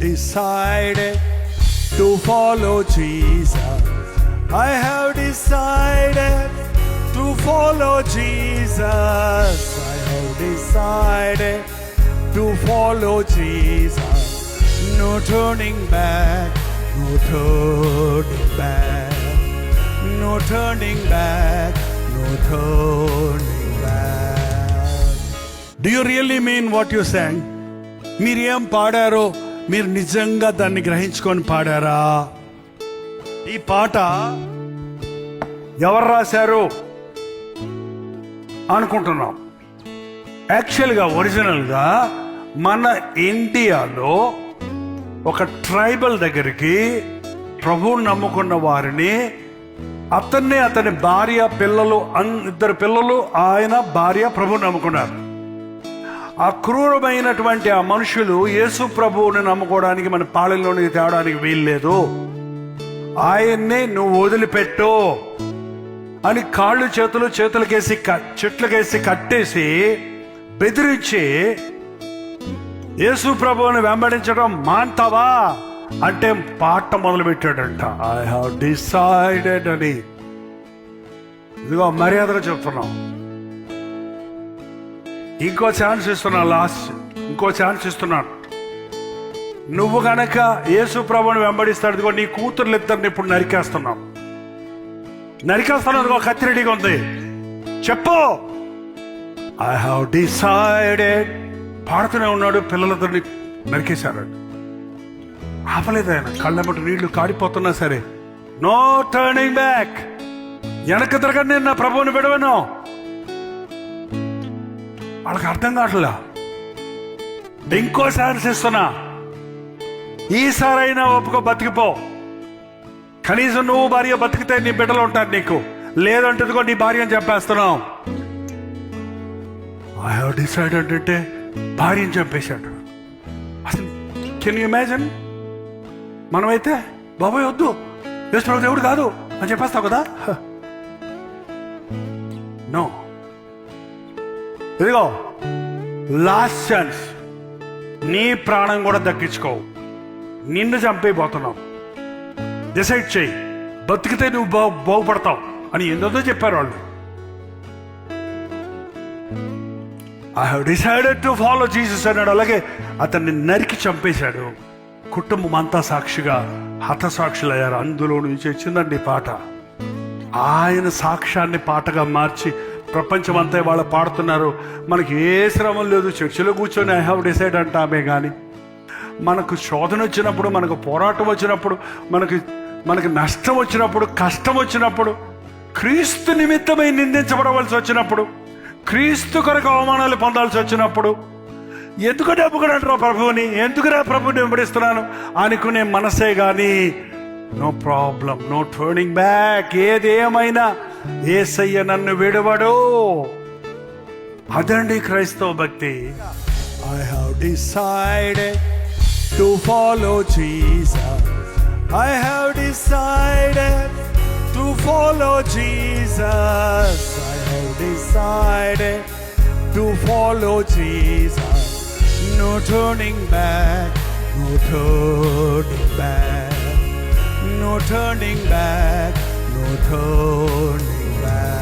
decided to follow Jesus. I have decided to follow Jesus. I have decided to follow Jesus. No turning back, no turning back, no turning back, no turning back. Do you really mean what you sang? మీరు ఏం పాడారో మీరు నిజంగా దాన్ని గ్రహించుకొని పాడారా? ఈ పాట ఎవరు రాశారు అనుకుంటున్నాం. యాక్చువల్గా ఒరిజినల్గా మన ఇండియాలో ఒక ట్రైబల్ దగ్గరికి ప్రభువుని నమ్ముకున్న వారిని అతని భార్య పిల్లలు 2 పిల్లలు ఆయన భార్య ప్రభువుని నమ్ముకున్నారు. అక్రూరమైనటువంటి ఆ మనుషులు యేసు ప్రభువుని నమ్ముకోవడానికి మన పాలెంలోనికి తేవడానికి వీల్లేదు, ఆయన్నే నువ్వు వదిలిపెట్టు అని కాళ్ళు చేతులకేసి చెట్లకేసి కట్టేసి బెదిరించి యేసు ప్రభువుని వెంబడించడం మాంతావా అంటే పాట మొదలు పెట్టాడంట. ఐ హావ్ డిసైడెడ్ అని. ఇదిగో మర్యాదగా చెప్తున్నాం. ఇంకో ఛాన్స్ ఇస్తున్నాను. నువ్వు గనక యేసు ప్రభువుని వెంబడిస్తాడు, ఇదిగో నీ కూతుర్లు 2 ఇప్పుడు నరికేస్తున్నాను, ఇదిగో కత్తి రెడీగా ఉంది, చెప్పు. I have decided. పాడుతూనే ఉన్నాడు. పిల్లలిద్దరిని నరికేశాడు. ఆపలేదు ఆయన. కళ్ళెమ్మటి నీళ్లు కాడిపోతున్నా సరే, నో టర్నింగ్ బ్యాక్, వెనక్కి తిరగని నేను నా ప్రభువుని విడవను. వాళ్ళకి అర్థం కావట్లా. ఇంకో ఛాన్స్ ఇస్తున్నా, ఈసారైనా ఒప్పుకో, బతికిపో. కనీసం నువ్వు భార్య బతికితే నీ బిడ్డలు ఉంటారు నీకు, లేదంటే ఇదిగో నీ భార్య అని చెప్పేస్తున్నావు. ఐ హావ్ డిసైడెడ్ అంటే భార్యని చంపేశాడు. అసలు కెన్ యూ ఇమాజిన్? మనమైతే బాబాయ్ వద్దు, యేసు దేవుడు కాదు అని చెప్పేస్తావు కదా. నో, ఇదిగో లాస్ట్ ఛాన్స్. నీ ప్రాణం కూడా దక్కించుకోవు, నిన్ను చంపైపోతున్నావు. డిసైడ్ చేయి, బతికితే నువ్వు బాగుపడతావు అని ఎంతో చెప్పారు వాళ్ళు. I have decided to follow Jesus అన్నాడు. అలాగే అతన్ని నరికి చంపేశాడు. కుటుంబం అంతా సాక్షిగా హతసాక్షులయ్యారు. అందులో నుంచి వచ్చిందండి పాట. ఆయన సాక్ష్యాన్ని పాటగా మార్చి ప్రపంచం అంతా వాళ్ళు పాడుతున్నారు. మనకి ఏ శ్రమం లేదు, చర్చిలో కూర్చొని ఐ హావ్ డిసైడ్ అంటామే. కానీ మనకు శోధన వచ్చినప్పుడు, మనకు పోరాటం వచ్చినప్పుడు, మనకి నష్టం వచ్చినప్పుడు, కష్టం వచ్చినప్పుడు, క్రీస్తు నిమిత్తమై నిందించబడవలసి వచ్చినప్పుడు, క్రీస్తు కొరకు అవమానాలు పొందాల్సి వచ్చినప్పుడు, ఎందుకు డబ్బుకునంటారు ప్రభువుని, ఎందుకురా ప్రభువుని వెంబడిస్తున్నాను అనుకునే మనసే కానీ no problem, no turning back. ఏదేమైనా యేసయ్య నన్ను విడవడు. అదండి క్రైస్తవ భక్తి. I have decided to follow Jesus. I have decided to follow Jesus. I have decided to follow Jesus. No turning back, no turning back, no turning back, no turning back.